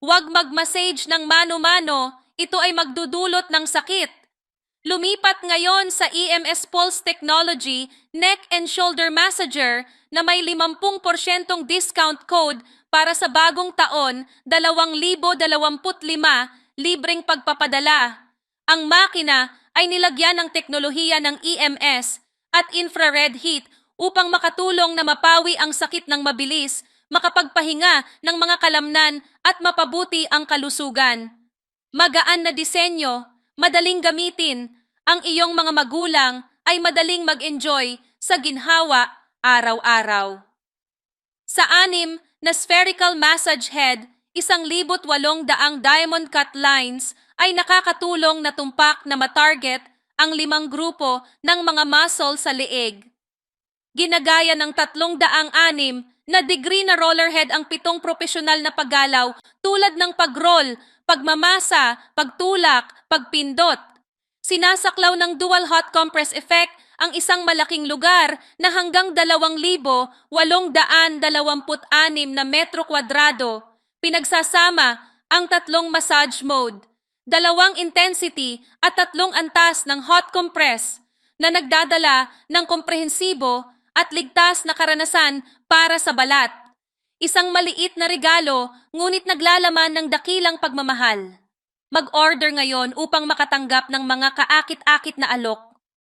Huwag mag-massage ng mano-mano, ito ay magdudulot ng sakit. Lumipat ngayon sa EMS Pulse Technology Neck and Shoulder Massager na may 50% discount code para sa bagong taon 2025 libreng pagpapadala. Ang makina ay nilagyan ng teknolohiya ng EMS at infrared heat upang makatulong na mapawi ang sakit ng mabilis, makapagpahinga ng mga kalamnan at mapabuti ang kalusugan. Magaan na disenyo, madaling gamitin, ang iyong mga magulang ay madaling mag-enjoy sa ginhawa araw-araw. Sa anim na spherical massage head, 1,800 diamond cut lines ay nakakatulong na tumpak na matarget ang 5 grupo ng mga muscle sa leeg. Ginagaya ng 306 na degree na rollerhead ang 7 propesyonal na paggalaw tulad ng pag-roll, pagmamasa, pagtulak, pagpindot. Sinasaklaw ng dual hot compress effect ang isang malaking lugar na hanggang 2,826 na metro kwadrado. Pinagsasama ang 3 massage mode, 2 intensity at 3 antas ng hot compress na nagdadala ng komprehensibo at ligtas na karanasan para sa balat. Isang maliit na regalo, ngunit naglalaman ng dakilang pagmamahal. Mag-order ngayon upang makatanggap ng mga kaakit-akit na alok